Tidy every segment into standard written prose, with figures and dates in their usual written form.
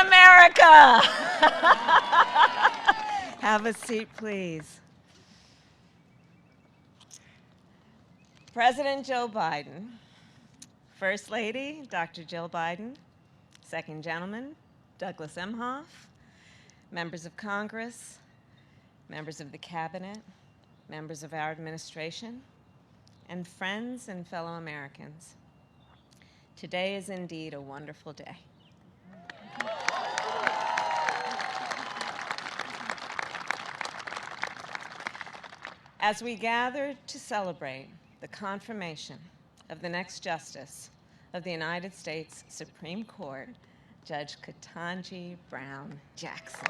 America! Have a seat, please. President Joe Biden, First Lady Dr. Jill Biden, Second Gentleman Douglas Emhoff, members of Congress, members of the Cabinet, members of our administration, and friends and fellow Americans. Today is indeed a wonderful day. As we gather to celebrate the confirmation of the next Justice of the United States Supreme Court, Judge Ketanji Brown Jackson.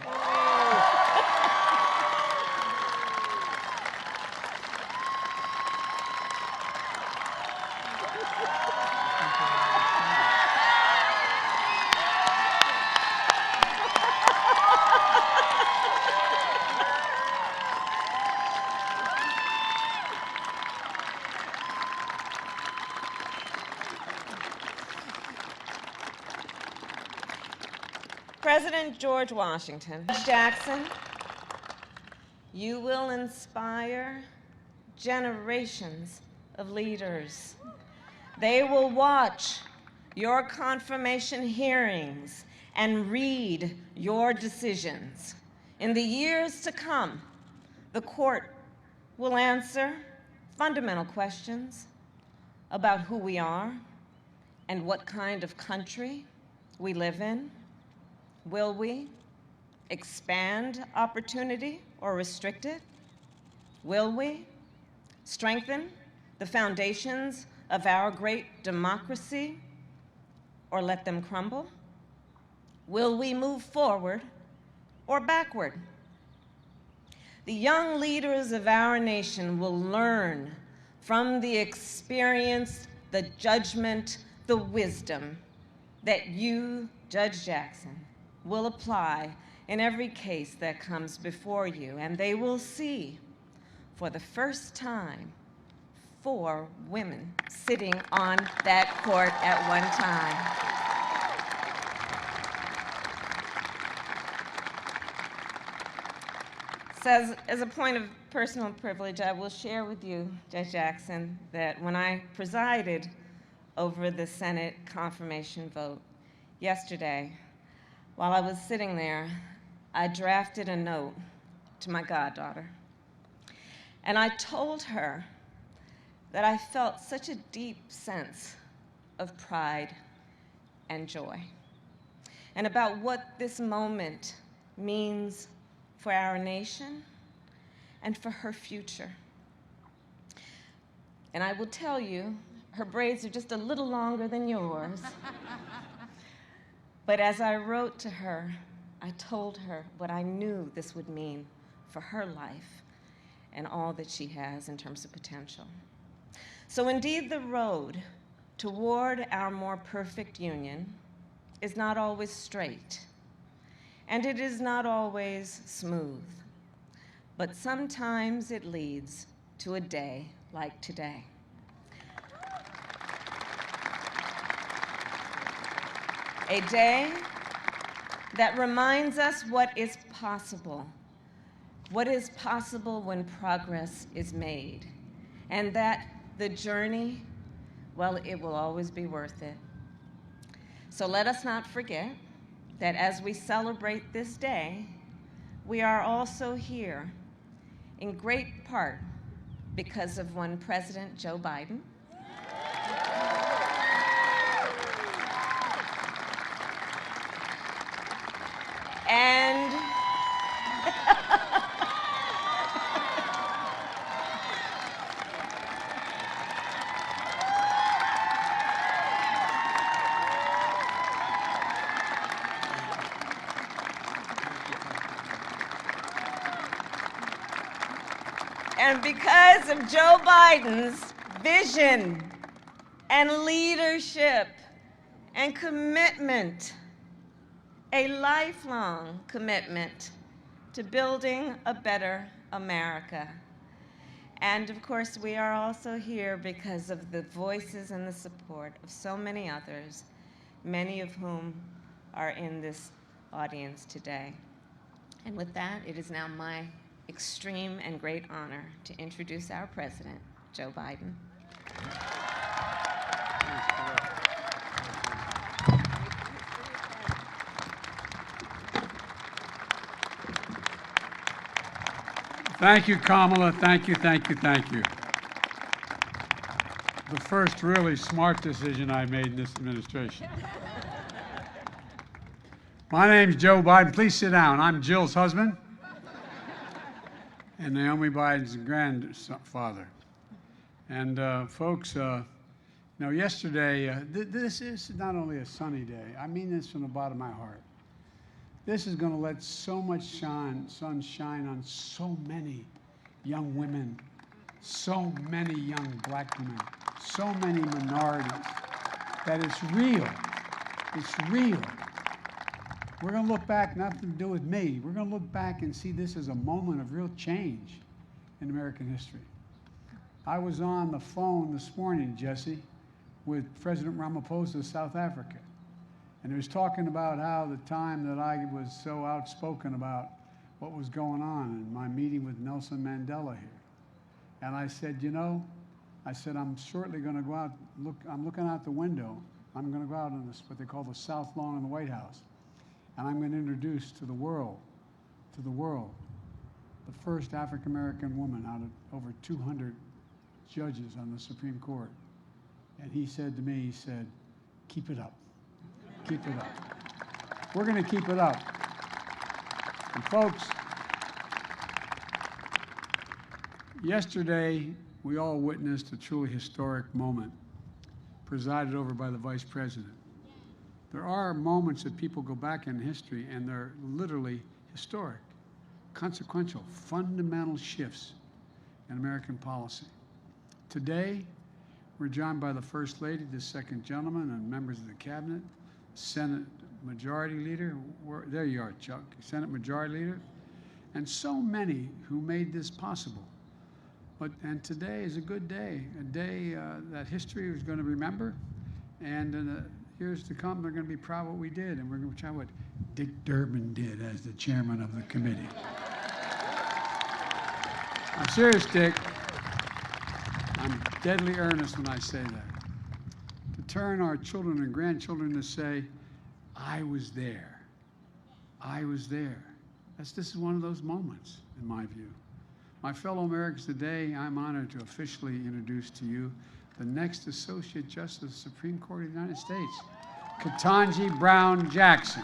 President George Washington Jackson, you will inspire generations of leaders. They will watch your confirmation hearings and read your decisions. In the years to come, the court will answer fundamental questions about who we are and what kind of country we live in. Will we expand opportunity or restrict it? Will we strengthen the foundations of our great democracy or let them crumble? Will we move forward or backward? The young leaders of our nation will learn from the experience, the judgment, the wisdom that you, Judge Jackson, will apply in every case that comes before you, and they will see, for the first time, 4 women sitting on that court at one time. So as a point of personal privilege, I will share with you, Judge Jackson, that when I presided over the Senate confirmation vote yesterday, while I was sitting there, I drafted a note to my goddaughter. And I told her that I felt such a deep sense of pride and joy, and about what this moment means for our nation and for her future. And I will tell you, her braids are just a little longer than yours. But as I wrote to her, I told her what I knew this would mean for her life and all that she has in terms of potential. So indeed, the road toward our more perfect union is not always straight, and it is not always smooth, but sometimes it leads to a day like today. A day that reminds us what is possible when progress is made, and that the journey, well, it will always be worth it. So let us not forget that as we celebrate this day, we are also here in great part because of one President Joe Biden, and because of Joe Biden's vision and leadership and commitment, a lifelong commitment to building a better America. And of course, we are also here because of the voices and the support of so many others, many of whom are in this audience today. And with that, it is now my extreme and great honor to introduce our president, Joe Biden. Thank you, Kamala. Thank you, thank you, thank you. The first really smart decision I made in this administration. My name's Joe Biden. Please sit down. I'm Jill's husband and Naomi Biden's grandfather. And folks, yesterday, this is not only a sunny day. I mean this from the bottom of my heart. This is going to let so much sun shine on so many young women, so many young black women, so many minorities, that it's real. It's real. We're going to look back, nothing to do with me. We're going to look back and see this as a moment of real change in American history. I was on the phone this morning, Jesse, with President Ramaphosa of South Africa. And he was talking about how the time that I was so outspoken about what was going on in my meeting with Nelson Mandela here. And I said, I'm shortly going to go out, I'm looking out the window. I'm going to go out on this, what they call the South Lawn in the White House. And I'm going to introduce to the world, the first African-American woman out of over 200 judges on the Supreme Court. And he said to me, he said, keep it up. Keep it up. We're going to keep it up. And folks, yesterday we all witnessed a truly historic moment presided over by the Vice President. There are moments that people go back in history and they're literally historic, consequential, fundamental shifts in American policy. Today, we're joined by the First Lady, the Second Gentleman, and members of the Cabinet, Senate Majority Leader, there you are, Chuck, Senate Majority Leader, and so many who made this possible. And today is a good day, a day that history is going to remember, and years to come, they're going to be proud of what we did, and we're going to try what Dick Durbin did as the chairman of the committee. I'm serious, Dick. I'm deadly earnest when I say that. To turn our children and grandchildren to say, I was there. I was there. This is one of those moments, in my view. My fellow Americans, today I'm honored to officially introduce to you the next Associate Justice of the Supreme Court of the United States, Ketanji Brown Jackson.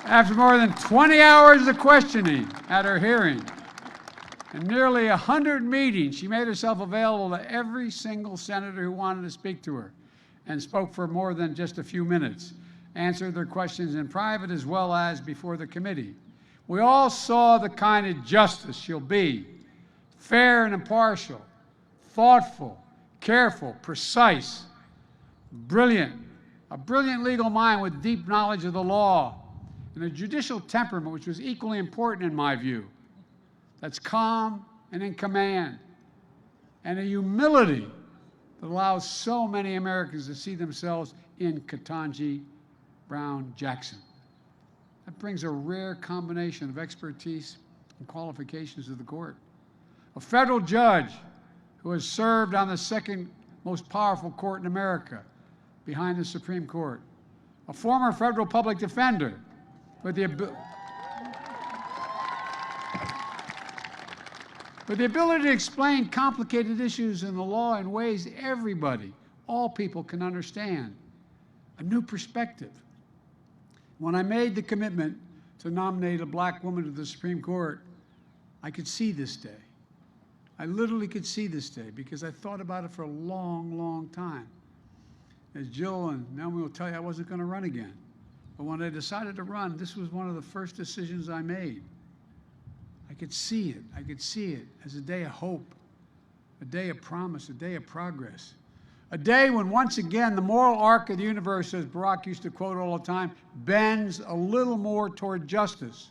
After more than 20 hours of questioning at her hearing and nearly 100 meetings, she made herself available to every single senator who wanted to speak to her and spoke for more than just a few minutes, answered their questions in private as well as before the committee. We all saw the kind of justice she'll be: fair and impartial, thoughtful, careful, precise, brilliant, a brilliant legal mind with deep knowledge of the law, and a judicial temperament which was equally important in my view, that's calm and in command, and a humility that allows so many Americans to see themselves in Ketanji Brown Jackson. That brings a rare combination of expertise and qualifications to the court. A federal judge who has served on the second most powerful court in America, behind the Supreme Court. A former federal public defender with the ability to explain complicated issues in the law in ways everybody, all people can understand. A new perspective. When I made the commitment to nominate a black woman to the Supreme Court, I could see this day. I literally could see this day because I thought about it for a long, long time. As Jill and Naomi will tell you, I wasn't going to run again. But when I decided to run, this was one of the first decisions I made. I could see it. I could see it as a day of hope, a day of promise, a day of progress. A day when, once again, the moral arc of the universe, as Barack used to quote all the time, bends a little more toward justice.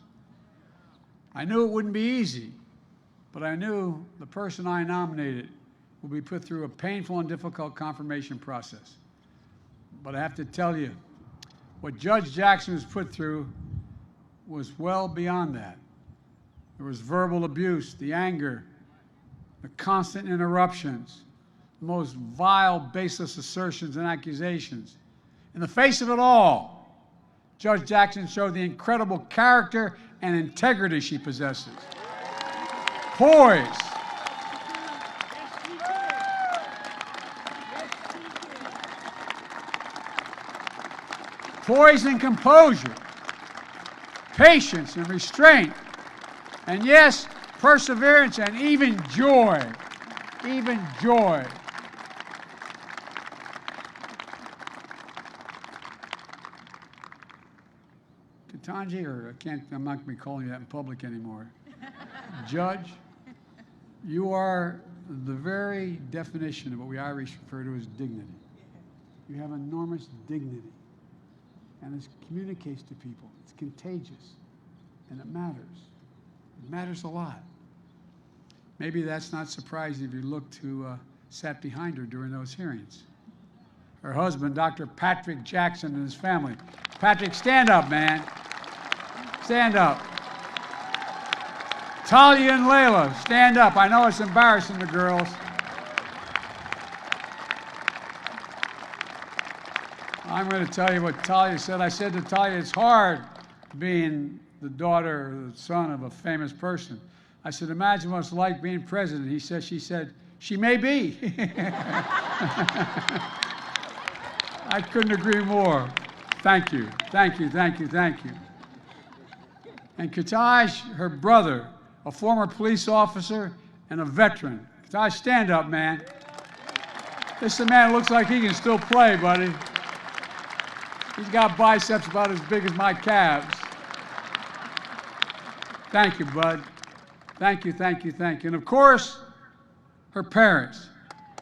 I knew it wouldn't be easy, but I knew the person I nominated would be put through a painful and difficult confirmation process. But I have to tell you, what Judge Jackson was put through was well beyond that. There was verbal abuse, the anger, the constant interruptions, the most vile, baseless assertions and accusations. In the face of it all, Judge Jackson showed the incredible character and integrity she possesses. Poise. Poise and composure. Patience and restraint. And yes, perseverance and even joy. Even joy. Ketanji, or I'm not going to be calling you that in public anymore. Judge, you are the very definition of what we Irish refer to as dignity. You have enormous dignity, and it communicates to people. It's contagious, and it matters. It matters a lot. Maybe that's not surprising if you looked who sat behind her during those hearings. Her husband, Dr. Patrick Jackson, and his family. Patrick, stand up, man. Stand up. Talia and Layla, stand up. I know it's embarrassing the girls. I'm going to tell you what Talia said. I said to Talia, it's hard being the daughter or the son of a famous person. I said, imagine what it's like being president. She said, she may be. I couldn't agree more. Thank you, thank you, thank you, thank you. And Ketanji, her brother, a former police officer and a veteran. Ketanji, stand up, man. This man looks like he can still play, buddy. He's got biceps about as big as my calves. Thank you, bud. Thank you, thank you, thank you. And of course, her parents,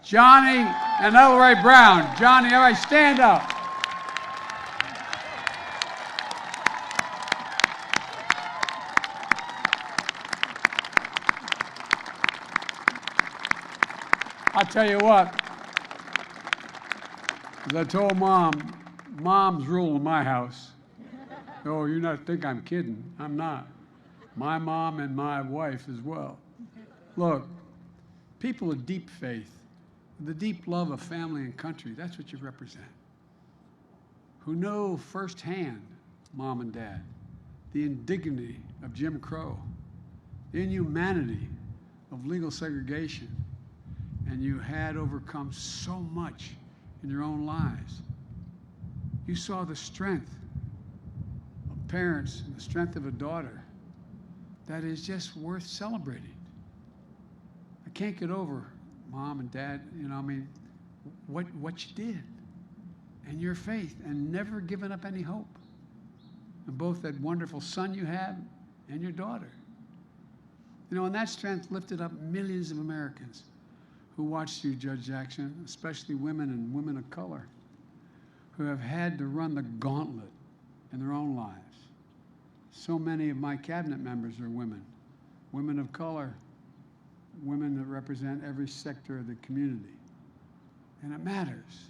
Johnny and Elroy Brown. Johnny, all right, stand up. I'll tell you what, as I told Mom, Mom's rule in my house. Oh, you not think I'm kidding. I'm not. My mom and my wife as well. Look, people of deep faith, the deep love of family and country, that's what you represent. Who know firsthand, Mom and Dad, the indignity of Jim Crow, the inhumanity of legal segregation, and you had overcome so much in your own lives. You saw the strength of parents and the strength of a daughter that is just worth celebrating. I can't get over, Mom and Dad, what you did and your faith and never giving up any hope. And both that wonderful son you had and your daughter. And that strength lifted up millions of Americans who watched you, Judge Jackson, especially women and women of color, who have had to run the gauntlet in their own lives. So many of my cabinet members are women, women of color, women that represent every sector of the community. And it matters.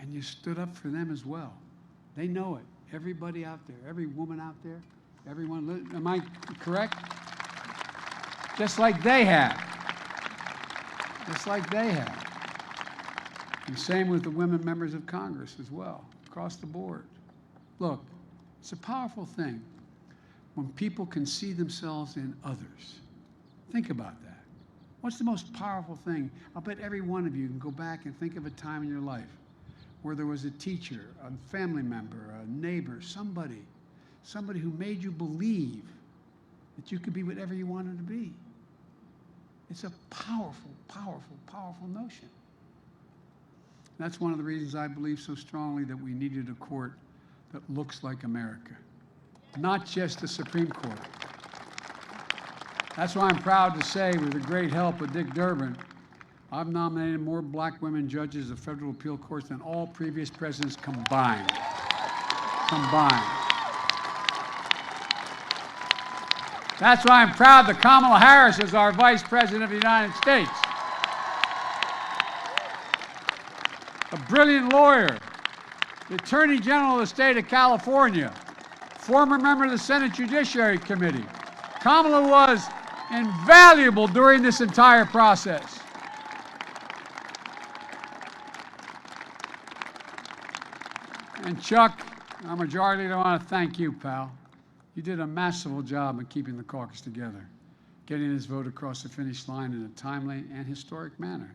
And you stood up for them as well. They know it. Everybody out there, every woman out there, everyone, am I correct? Just like they have. Just like they have. And same with the women members of Congress as well, across the board. Look, it's a powerful thing when people can see themselves in others. Think about that. What's the most powerful thing? I'll bet every one of you can go back and think of a time in your life where there was a teacher, a family member, a neighbor, somebody who made you believe that you could be whatever you wanted to be. It's a powerful, powerful, powerful notion. That's one of the reasons I believe so strongly that we needed a court that looks like America, not just the Supreme Court. That's why I'm proud to say, with the great help of Dick Durbin, I've nominated more black women judges of federal appeal courts than all previous presidents combined. That's why I'm proud that Kamala Harris is our Vice President of the United States. A brilliant lawyer, the Attorney General of the state of California, former member of the Senate Judiciary Committee. Kamala was invaluable during this entire process. And Chuck, our majority leader, I want to thank you, pal. You did a masterful job in keeping the caucus together, getting this vote across the finish line in a timely and historic manner.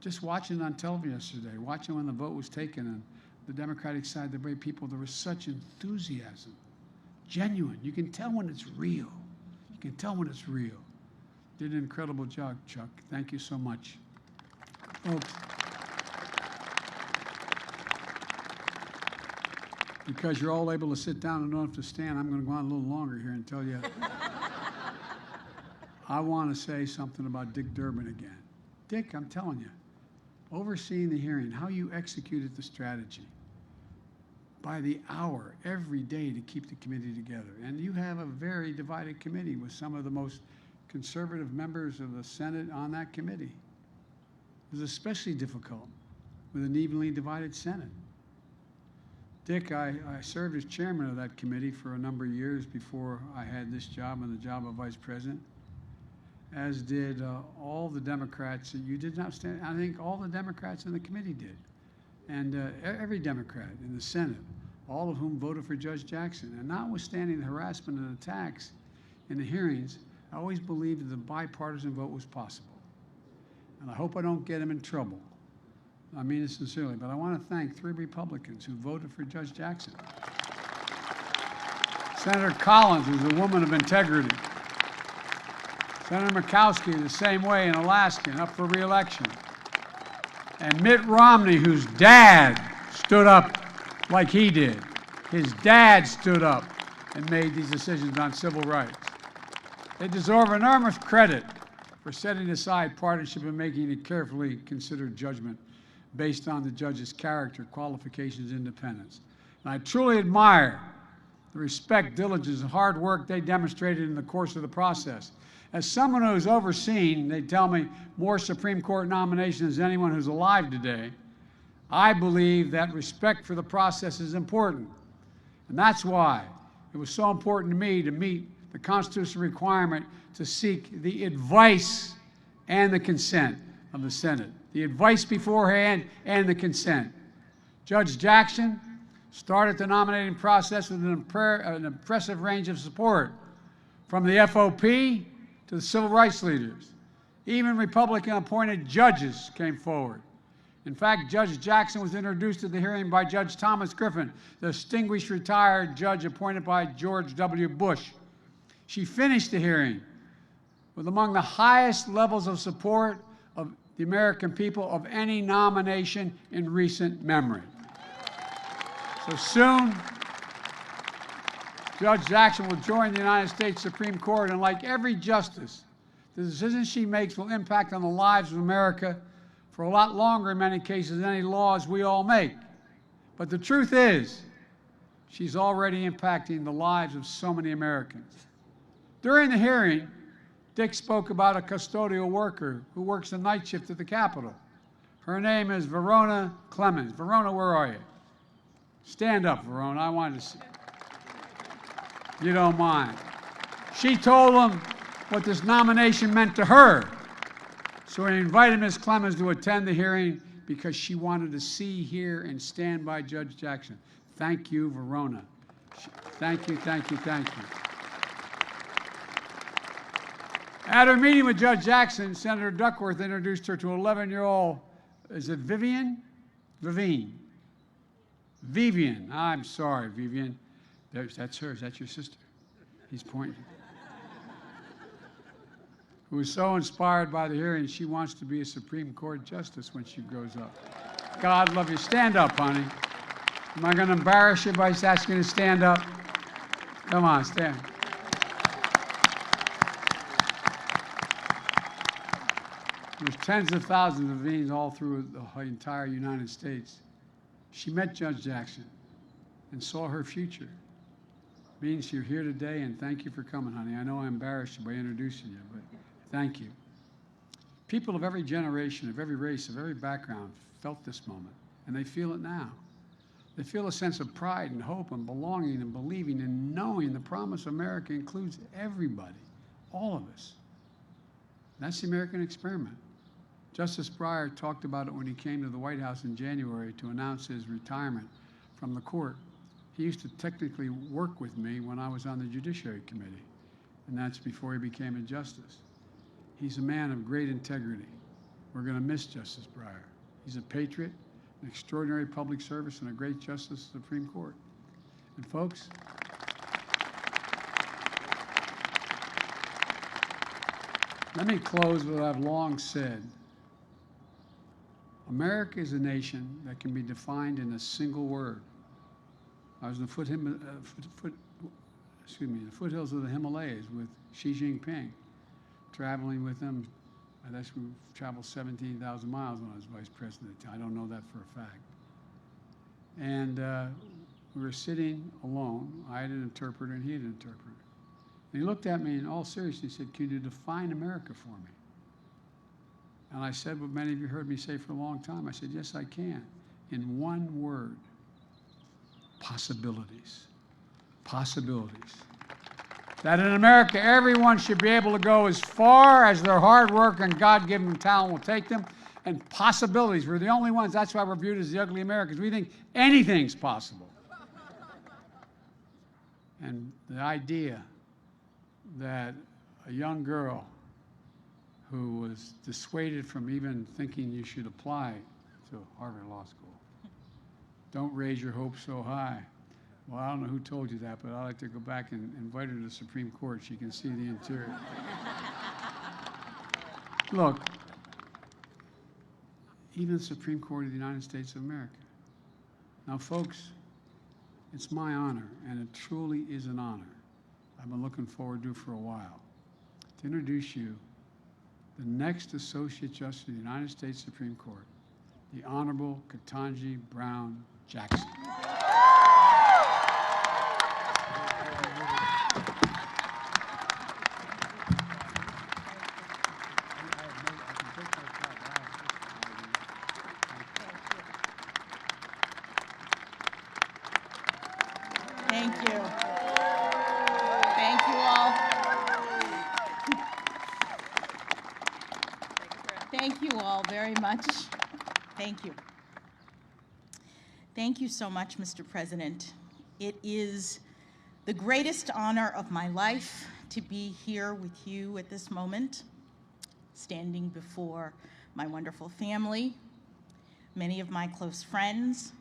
Just watching it on television yesterday, watching when the vote was taken on the Democratic side, the way people, there was such enthusiasm, genuine. You can tell when it's real. You can tell when it's real. Did an incredible job, Chuck. Thank you so much. Folks, because you're all able to sit down and don't have to stand, I'm going to go on a little longer here and tell you. I want to say something about Dick Durbin again. Dick, I'm telling you, overseeing the hearing, how you executed the strategy by the hour, every day to keep the committee together. And you have a very divided committee with some of the most conservative members of the Senate on that committee. It was especially difficult with an evenly divided Senate. Dick, I served as chairman of that committee for a number of years before I had this job and the job of vice president, as did all the Democrats. You did not stand, I think all the Democrats in the committee did, and every Democrat in the Senate, all of whom voted for Judge Jackson. And notwithstanding the harassment and attacks in the hearings, I always believed that the bipartisan vote was possible. And I hope I don't get him in trouble. I mean it sincerely, but I want to thank 3 Republicans who voted for Judge Jackson. Senator Collins is a woman of integrity. Senator Murkowski the same way, an Alaskan, up for re-election. And Mitt Romney, whose dad stood up like he did. His dad stood up and made these decisions on civil rights. They deserve enormous credit for setting aside partisanship and making a carefully considered judgment based on the judge's character, qualifications, independence. And I truly admire the respect, diligence, and hard work they demonstrated in the course of the process. As someone who's overseen, they tell me, more Supreme Court nominations than anyone who's alive today, I believe that respect for the process is important. And that's why it was so important to me to meet the constitutional requirement to seek the advice and the consent of the Senate. The advice beforehand and the consent. Judge Jackson started the nominating process with an impressive range of support, from the FOP to the civil rights leaders. Even Republican-appointed judges came forward. In fact, Judge Jackson was introduced at the hearing by Judge Thomas Griffin, the distinguished retired judge appointed by George W. Bush. She finished the hearing with among the highest levels of support of the American people of any nomination in recent memory. So soon, Judge Jackson will join the United States Supreme Court, and like every justice, the decisions she makes will impact on the lives of America for a lot longer in many cases than any laws we all make. But the truth is, she's already impacting the lives of so many Americans. During the hearing, Dick spoke about a custodial worker who works the night shift at the Capitol. Her name is Verona Clemens. Verona, where are you? Stand up, Verona. I wanted to see. You don't mind. She told him what this nomination meant to her. So he invited Ms. Clemens to attend the hearing because she wanted to see, hear, and stand by Judge Jackson. Thank you, Verona. Thank you, thank you, thank you. At her meeting with Judge Jackson, Senator Duckworth introduced her to an 11-year-old, is it Vivian? Vivian. I'm sorry, Vivian. That's hers. That's your sister. He's pointing. Who was so inspired by the hearing, she wants to be a Supreme Court justice when she grows up. God love you. Stand up, honey. Am I going to embarrass you by asking you to stand up? Come on, stand. There's tens of thousands of Vivians all through the entire United States. She met Judge Jackson and saw her future. means you're here today, and thank you for coming, honey. I know I embarrassed you by introducing you, but thank you. People of every generation, of every race, of every background felt this moment, and they feel it now. They feel a sense of pride and hope and belonging and believing and knowing the promise of America includes everybody, all of us. That's the American experiment. Justice Breyer talked about it when he came to the White House in January to announce his retirement from the court. He used to technically work with me when I was on the Judiciary Committee, and that's before he became a justice. He's a man of great integrity. We're going to miss Justice Breyer. He's a patriot, an extraordinary public service, and a great justice of the Supreme Court. And folks, let me close with what I've long said. America is a nation that can be defined in a single word. I was in the foothills of the Himalayas with Xi Jinping, traveling with him. I guess we traveled 17,000 miles when I was vice president. I don't know that for a fact. And we were sitting alone. I had an interpreter and he had an interpreter. And he looked at me in all seriousness. He said, "Can you define America for me?" And I said what many of you heard me say for a long time. I said, "Yes, I can. In one word, possibilities. Possibilities. That in America, everyone should be able to go as far as their hard work and God-given talent will take them, and possibilities. We're the only ones. That's why we're viewed as the ugly Americans. We think anything's possible." And the idea that a young girl who was dissuaded from even thinking you should apply to Harvard Law School, don't raise your hopes so high. Well, I don't know who told you that, but I'd like to go back and invite her to the Supreme Court. She can see the interior. Look, even the Supreme Court of the United States of America. Now, folks, it's my honor, and it truly is an honor. I've been looking forward to it for a while, to introduce you the next Associate Justice of the United States Supreme Court, the Honorable Ketanji Brown Jackson. Thank you. Thank you all. Thank you all very much. Thank you. Thank you so much, Mr. President. It is the greatest honor of my life to be here with you at this moment, standing before my wonderful family, many of my close friends,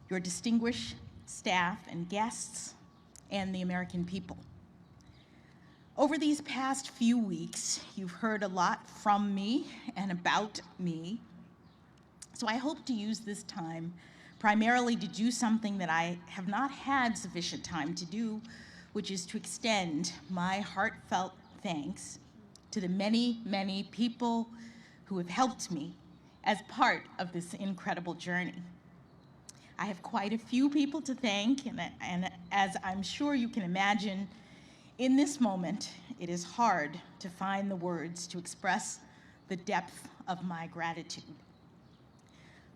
your distinguished staff and guests, and the American people. Over these past few weeks, you've heard a lot from me and about me. So I hope to use this time primarily to do something that I have not had sufficient time to do, which is to extend my heartfelt thanks to the many, many people who have helped me as part of this incredible journey. I have quite a few people to thank, and as I'm sure you can imagine, in this moment, it is hard to find the words to express the depth of my gratitude.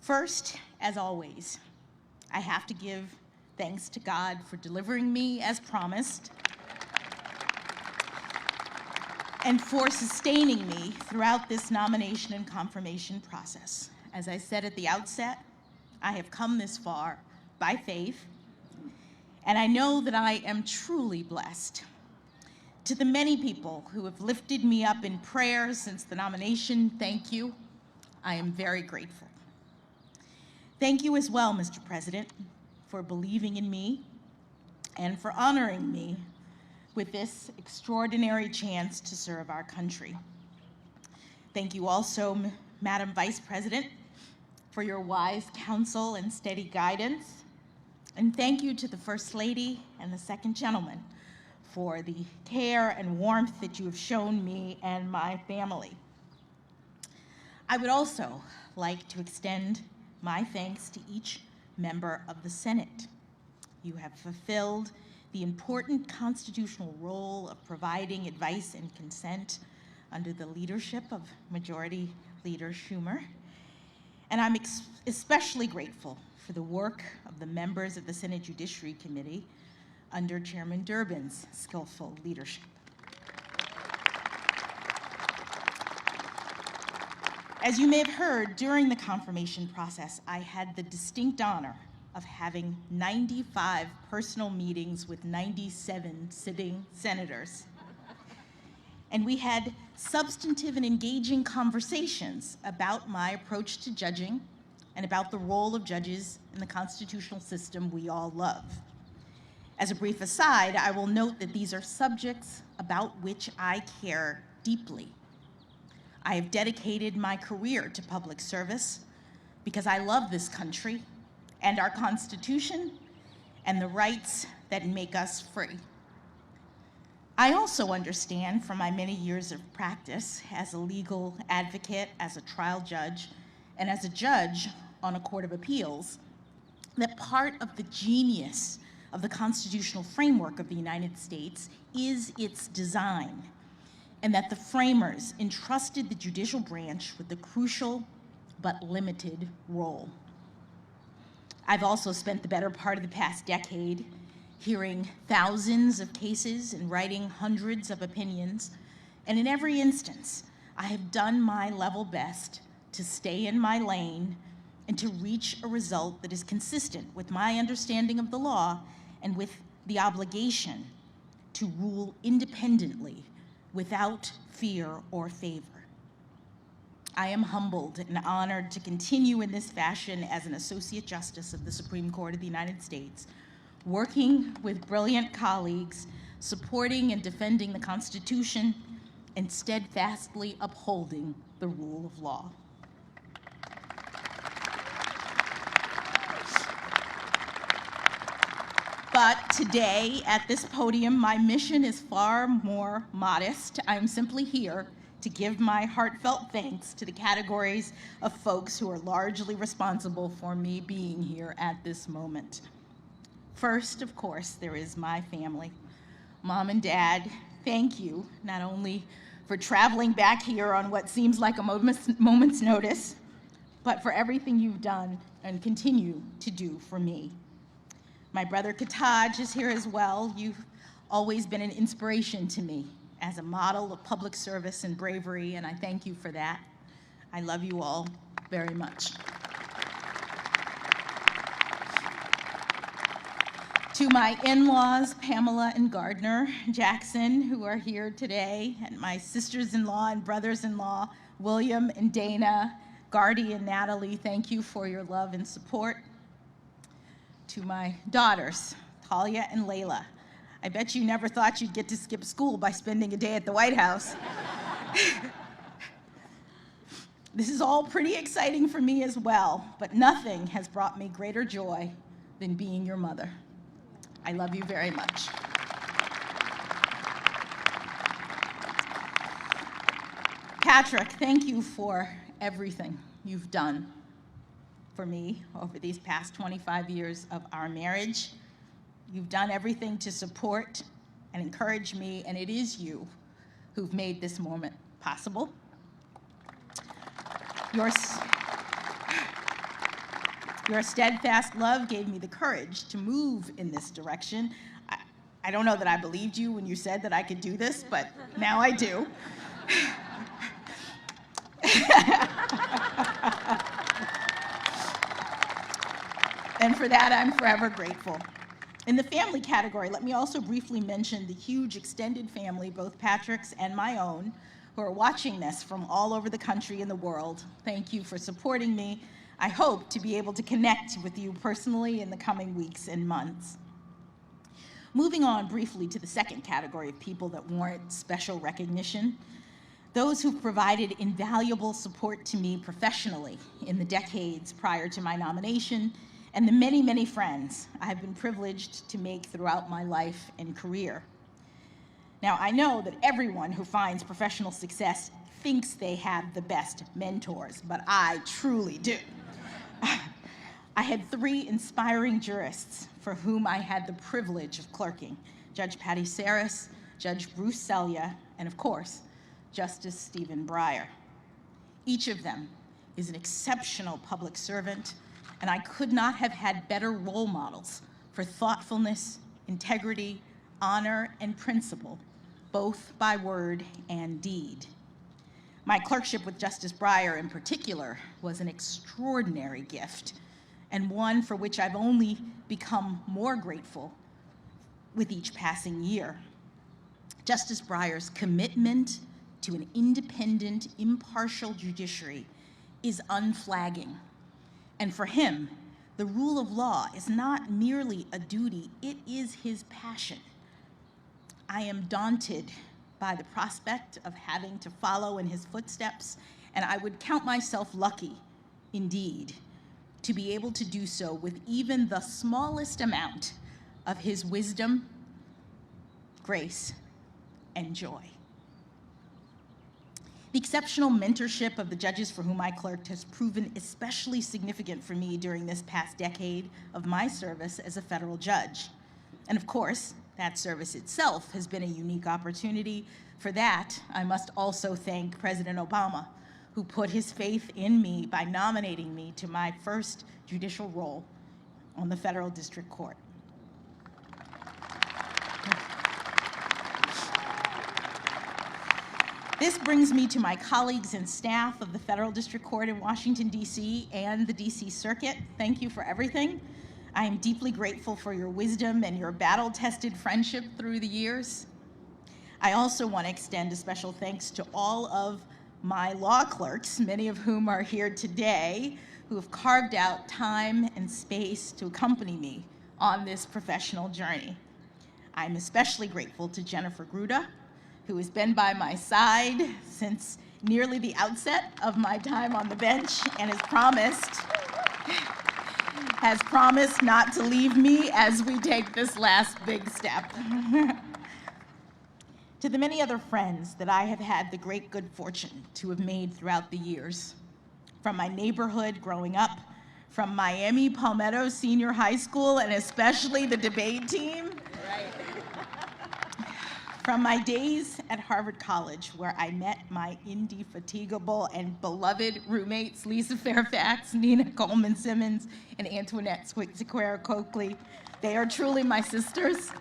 First, as always, I have to give thanks to God for delivering me as promised and for sustaining me throughout this nomination and confirmation process. As I said at the outset, I have come this far by faith, and I know that I am truly blessed. To the many people who have lifted me up in prayer since the nomination, thank you. I am very grateful. Thank you as well, Mr. President, for believing in me and for honoring me with this extraordinary chance to serve our country. Thank you also, Madam Vice President, for your wise counsel and steady guidance. And thank you to the First Lady and the Second Gentleman for the care and warmth that you have shown me and my family. I would also like to extend my thanks to each member of the Senate. You have fulfilled the important constitutional role of providing advice and consent under the leadership of Majority Leader Schumer. And I'm especially grateful for the work of the members of the Senate Judiciary Committee under Chairman Durbin's skillful leadership. As you may have heard, during the confirmation process, I had the distinct honor of having 95 personal meetings with 97 sitting senators. And we had substantive and engaging conversations about my approach to judging and about the role of judges in the constitutional system we all love. As a brief aside, I will note that these are subjects about which I care deeply. I have dedicated my career to public service because I love this country and our Constitution and the rights that make us free. I also understand from my many years of practice as a legal advocate, as a trial judge, and as a judge on a court of appeals, that part of the genius of the constitutional framework of the United States is its design, and that the framers entrusted the judicial branch with a crucial but limited role. I've also spent the better part of the past decade hearing thousands of cases and writing hundreds of opinions, and in every instance, I have done my level best to stay in my lane and to reach a result that is consistent with my understanding of the law and with the obligation to rule independently without fear or favor. I am humbled and honored to continue in this fashion as an Associate Justice of the Supreme Court of the United States, working with brilliant colleagues, supporting and defending the Constitution, and steadfastly upholding the rule of law. But today, at this podium, my mission is far more modest. I'm simply here to give my heartfelt thanks to the categories of folks who are largely responsible for me being here at this moment. First, of course, there is my family. Mom and Dad, thank you, not only for traveling back here on what seems like a moment's notice, but for everything you've done and continue to do for me. My brother Ketanji is here as well. You've always been an inspiration to me as a model of public service and bravery, and I thank you for that. I love you all very much. To my in-laws, Pamela and Gardner Jackson, who are here today, and my sisters-in-law and brothers-in-law, William and Dana, Gardy and Natalie, thank you for your love and support. To my daughters, Talia and Layla, I bet you never thought you'd get to skip school by spending a day at the White House. This is all pretty exciting for me as well, but nothing has brought me greater joy than being your mother. I love you very much. Patrick, thank you for everything you've done for me over these past 25 years of our marriage. You've done everything to support and encourage me, and it is you who've made this moment possible. Your steadfast love gave me the courage to move in this direction. I don't know that I believed you when you said that I could do this, but now I do. And for that, I'm forever grateful. In the family category, let me also briefly mention the huge extended family, both Patrick's and my own, who are watching this from all over the country and the world. Thank you for supporting me. I hope to be able to connect with you personally in the coming weeks and months. Moving on briefly to the second category of people that warrant special recognition, those who've provided invaluable support to me professionally in the decades prior to my nomination, and the many, many friends I have been privileged to make throughout my life and career. Now, I know that everyone who finds professional success thinks they have the best mentors, but I truly do. I had 3 inspiring jurists for whom I had the privilege of clerking: Judge Patty Saris, Judge Bruce Selya, and of course, Justice Stephen Breyer. Each of them is an exceptional public servant, and I could not have had better role models for thoughtfulness, integrity, honor, and principle, both by word and deed. My clerkship with Justice Breyer in particular was an extraordinary gift, and one for which I've only become more grateful with each passing year. Justice Breyer's commitment to an independent, impartial judiciary is unflagging. And for him, the rule of law is not merely a duty, it is his passion. I am daunted by the prospect of having to follow in his footsteps, and I would count myself lucky, indeed, to be able to do so with even the smallest amount of his wisdom, grace, and joy. The exceptional mentorship of the judges for whom I clerked has proven especially significant for me during this past decade of my service as a federal judge. And of course, that service itself has been a unique opportunity. For that, I must also thank President Obama, who put his faith in me by nominating me to my first judicial role on the Federal District Court. This brings me to my colleagues and staff of the Federal District Court in Washington, D.C. and the D.C. Circuit. Thank you for everything. I am deeply grateful for your wisdom and your battle-tested friendship through the years. I also want to extend a special thanks to all of my law clerks, many of whom are here today, who have carved out time and space to accompany me on this professional journey. I'm especially grateful to Jennifer Gruda, who has been by my side since nearly the outset of my time on the bench and has promised not to leave me as we take this last big step. To the many other friends that I have had the great good fortune to have made throughout the years, from my neighborhood growing up, from Miami Palmetto Senior High School, and especially the debate team, from my days at Harvard College, where I met my indefatigable and beloved roommates, Lisa Fairfax, Nina Coleman Simmons, and Antoinette Sequeira Coakley. They are truly my sisters.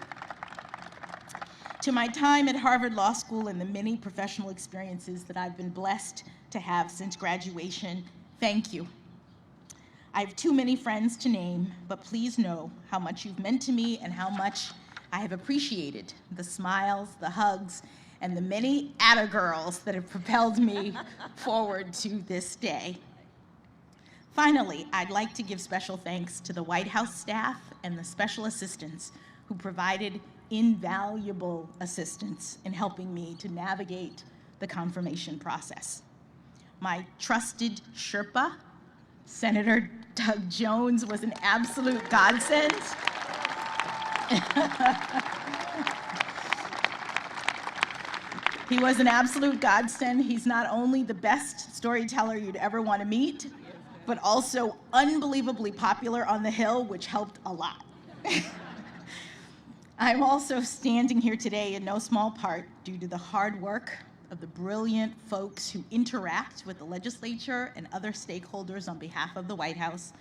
To my time at Harvard Law School and the many professional experiences that I've been blessed to have since graduation, thank you. I have too many friends to name, but please know how much you've meant to me and how much I have appreciated the smiles, the hugs, and the many attagirls that have propelled me forward to this day. Finally, I'd like to give special thanks to the White House staff and the special assistants who provided invaluable assistance in helping me to navigate the confirmation process. My trusted Sherpa, Senator Doug Jones, was an absolute godsend. He was an absolute godsend. He's not only the best storyteller you'd ever want to meet, but also unbelievably popular on the Hill, which helped a lot. I'm also standing here today in no small part due to the hard work of the brilliant folks who interact with the legislature and other stakeholders on behalf of the White House,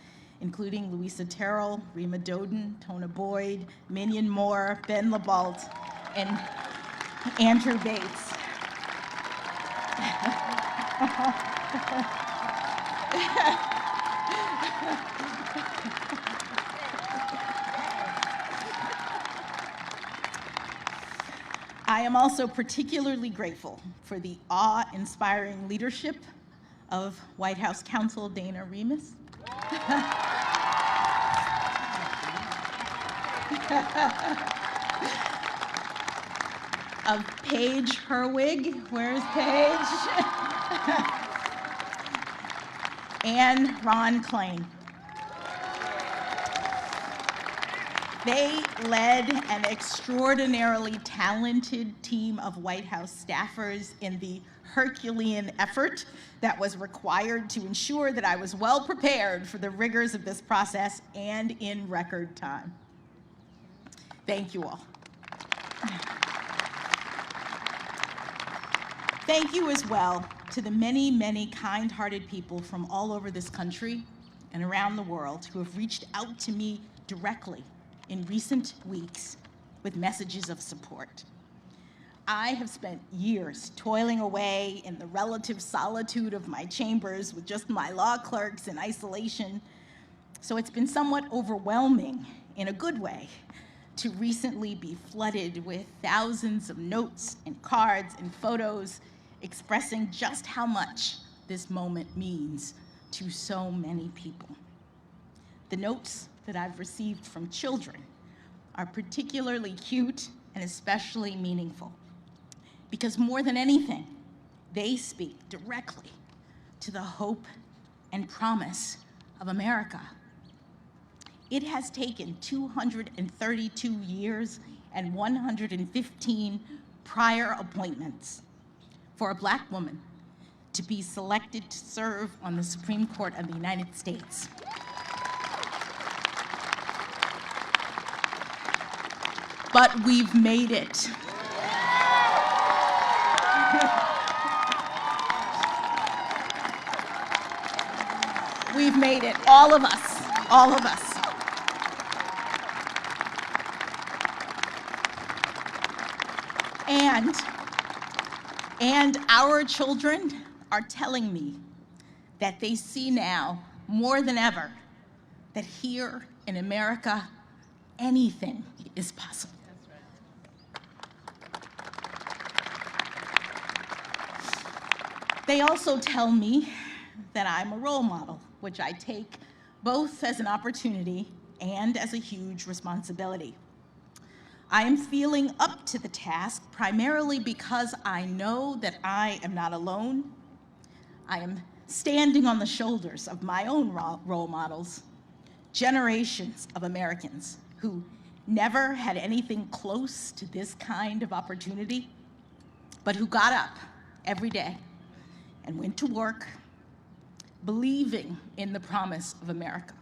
including Louisa Terrell, Rima Doden, Tona Boyd, Minion Moore, Ben LaBalt, and Andrew Bates. I am also particularly grateful for the awe-inspiring leadership of White House counsel Dana Remus. Of Paige Herwig, where's Paige? And Ron Klain. They led an extraordinarily talented team of White House staffers in the Herculean effort that was required to ensure that I was well prepared for the rigors of this process and in record time. Thank you all. Thank you as well to the many, many kind-hearted people from all over this country and around the world who have reached out to me directly in recent weeks with messages of support. I have spent years toiling away in the relative solitude of my chambers with just my law clerks in isolation, so it's been somewhat overwhelming in a good way to recently be flooded with thousands of notes and cards and photos expressing just how much this moment means to so many people. The notes that I've received from children are particularly cute and especially meaningful because more than anything, they speak directly to the hope and promise of America. It has taken 232 years and 115 prior appointments for a Black woman to be selected to serve on the Supreme Court of the United States. But we've made it. We've made it, all of us, all of us. And our children are telling me that they see now, more than ever, that here in America, anything is possible. They also tell me that I'm a role model, which I take both as an opportunity and as a huge responsibility. I am feeling up to the task primarily because I know that I am not alone. I am standing on the shoulders of my own role models, generations of Americans who never had anything close to this kind of opportunity, but who got up every day and went to work believing in the promise of America,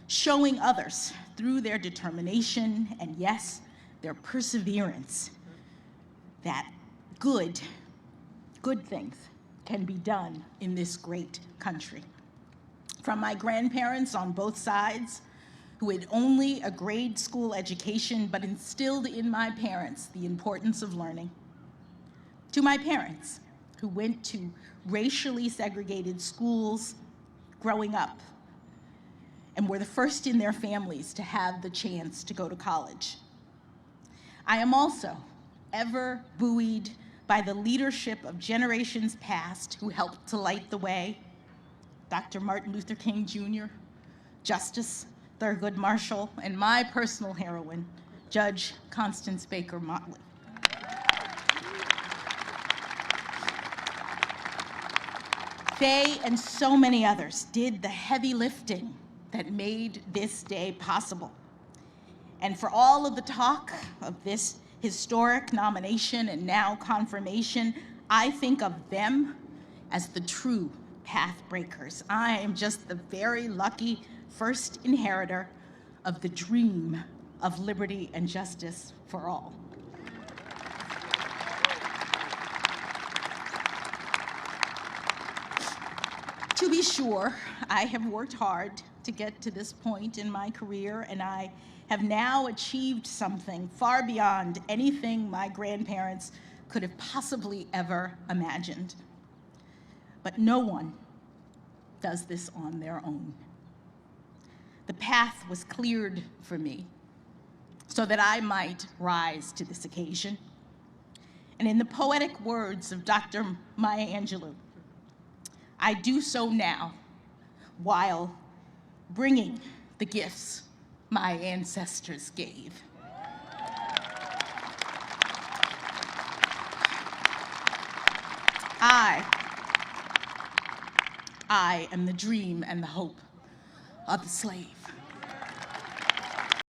showing others through their determination and, yes, their perseverance that good things can be done in this great country. From my grandparents on both sides, who had only a grade school education but instilled in my parents the importance of learning, to my parents, who went to racially segregated schools growing up and were the first in their families to have the chance to go to college. I am also ever buoyed by the leadership of generations past who helped to light the way: Dr. Martin Luther King Jr., Justice Thurgood Marshall, and my personal heroine, Judge Constance Baker Motley. They and so many others did the heavy lifting that made this day possible. And for all of the talk of this historic nomination and now confirmation, I think of them as the true path breakers. I am just the very lucky first inheritor of the dream of liberty and justice for all. To be sure, I have worked hard to get to this point in my career, and I have now achieved something far beyond anything my grandparents could have possibly ever imagined. But no one does this on their own. The path was cleared for me so that I might rise to this occasion. And in the poetic words of Dr. Maya Angelou, I do so now while bringing the gifts my ancestors gave. I am the dream and the hope of the slave.